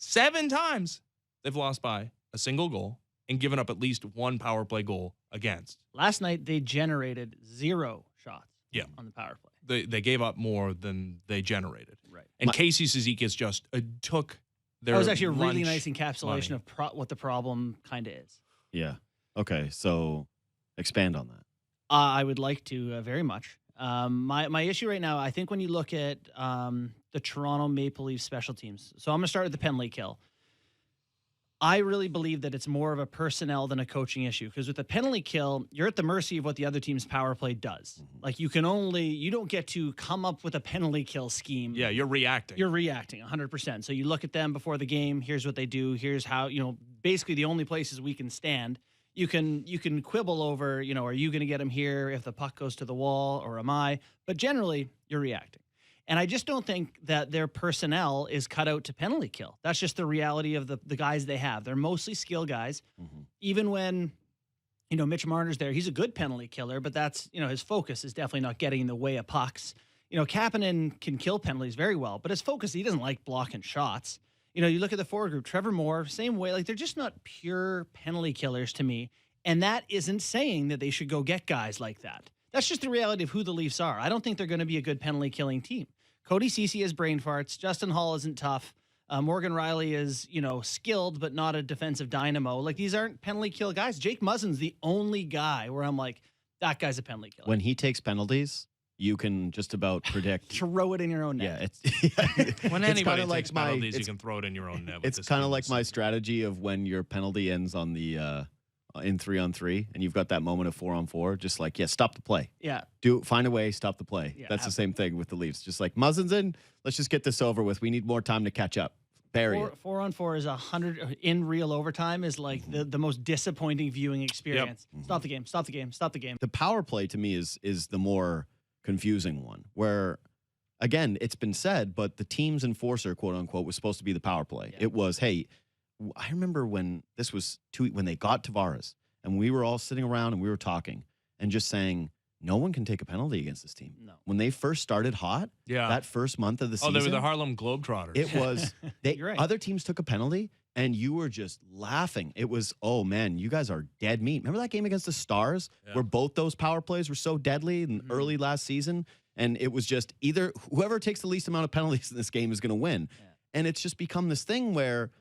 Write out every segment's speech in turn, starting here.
7 times they've lost by a single goal and given up at least one power play goal against. Last night, they generated 0 shots on the power play. They gave up more than they generated. Right. And Casey Cizikas just took their That was actually a really lunch nice encapsulation money. of what the problem kind of is. Yeah. Okay, so expand on that. I would like to very much. My issue right now, I think when you look at the Toronto Maple Leafs special teams, so I'm going to start with the penalty kill. I really believe that it's more of a personnel than a coaching issue, because with the penalty kill, you're at the mercy of what the other team's power play does. Like you don't get to come up with a penalty kill scheme. Yeah, you're reacting. You're reacting 100%. So you look at them before the game. Here's what they do. Here's how, basically the only places we can stand. You can quibble over, are you going to get him here if the puck goes to the wall, or am I? But generally, you're reacting. And I just don't think that their personnel is cut out to penalty kill. That's just the reality of the guys they have. They're mostly skill guys. Even when, Mitch Marner's there, he's a good penalty killer, but that's, his focus is definitely not getting in the way of pucks. Kapanen can kill penalties very well, but his focus, he doesn't like blocking shots. You look at the forward group, Trevor Moore, same way. Like, they're just not pure penalty killers to me. And that isn't saying that they should go get guys like that. That's just the reality of who the Leafs are. I don't think they're going to be a good penalty killing team. Cody Ceci has brain farts. Justin Hall isn't tough. Morgan Rielly is, skilled, but not a defensive dynamo. Like, these aren't penalty kill guys. Jake Muzzin's the only guy where I'm like, that guy's a penalty killer. When he takes penalties, you can just about predict. Throw it in your own net. When anybody takes penalties, you can throw it in your own net. It's kind of like my strategy of when your penalty ends on the in 3-on-3, and you've got that moment of 4-on-4. Just like, stop the play. Yeah, find a way, stop the play. Yeah, that's the same thing with the Leafs. Just like Muzzin's in, let's just get this over with. We need more time to catch up. Bury it. 4-on-4 is 100 in real overtime is like the most disappointing viewing experience. Yep. Stop the game. Stop the game. Stop the game. The power play to me is the more confusing one, where again, it's been said, but the team's enforcer, quote unquote, was supposed to be the power play. Yeah. It was, hey, I remember when this was when they got Tavares, and we were all sitting around and we were talking and just saying, no one can take a penalty against this team. No. When they first started hot, that first month of the season. Oh, they were the Harlem Globetrotters. It was, right. Other teams took a penalty and you were just laughing. It was, oh man, you guys are dead meat. Remember that game against the Stars where both those power plays were so deadly in early last season? And it was just either whoever takes the least amount of penalties in this game is going to win. Yeah. And it's just become this thing where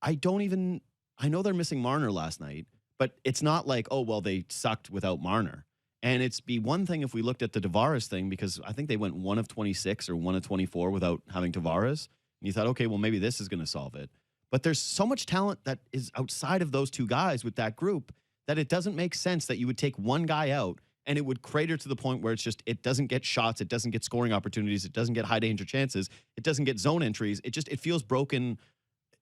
I know they're missing Marner last night, but it's not like, oh, well, they sucked without Marner. And it's be one thing if we looked at the Tavares thing, because I think they went 1 of 26 or 1 of 24 without having Tavares. And you thought, okay, well, maybe this is going to solve it. But there's so much talent that is outside of those two guys with that group that it doesn't make sense that you would take one guy out and it would crater to the point where it doesn't get shots, it doesn't get scoring opportunities, it doesn't get high danger chances, it doesn't get zone entries. It feels broken.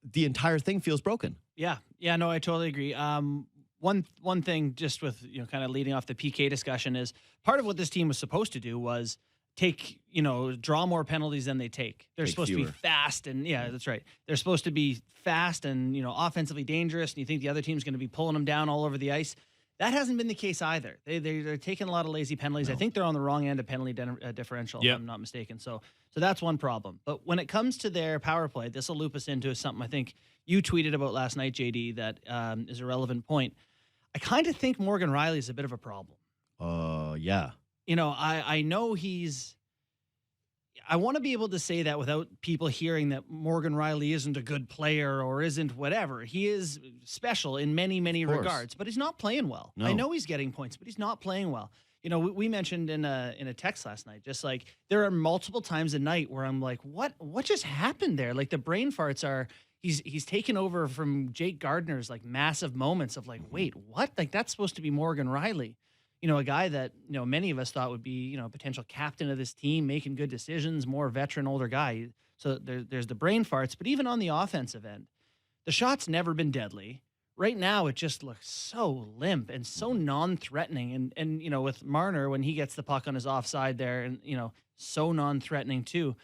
The entire thing feels broken. Yeah, no, I totally agree. One thing just with, kind of leading off the PK discussion is part of what this team was supposed to do was draw more penalties than they take. They're supposed to be fast and that's right. They're supposed to be fast and, offensively dangerous, and you think the other team's going to be pulling them down all over the ice. That hasn't been the case either. They're taking a lot of lazy penalties. No. I think they're on the wrong end of penalty differential, if I'm not mistaken. So that's one problem. But when it comes to their power play, this will loop us into something I think you tweeted about last night, JD, that is a relevant point. I kind of think Morgan Rielly is a bit of a problem. Yeah. I know I want to be able to say that without people hearing that Morgan Rielly isn't a good player or isn't whatever. He is special in many, many regards, but he's not playing well. No. I know he's getting points, but he's not playing well. We mentioned in a text last night, just like there are multiple times a night where I'm like, what just happened there? Like the brain farts are, he's taken over from Jake Gardner's like massive moments of like, wait, what? Like that's supposed to be Morgan Rielly. A guy that, many of us thought would be, a potential captain of this team, making good decisions, more veteran, older guy. So there's the brain farts. But even on the offensive end, the shot's never been deadly. Right now, it just looks so limp and so non-threatening. And with Marner, when he gets the puck on his offside there, and, so non-threatening too.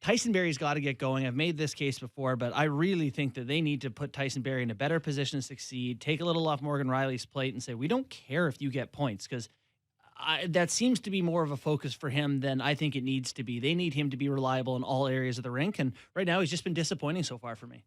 Tyson Barrie's got to get going. I've made this case before, but I really think that they need to put Tyson Barrie in a better position to succeed, take a little off Morgan Rielly's plate and say, we don't care if you get points, because that seems to be more of a focus for him than I think it needs to be. They need him to be reliable in all areas of the rink, and right now he's just been disappointing so far for me.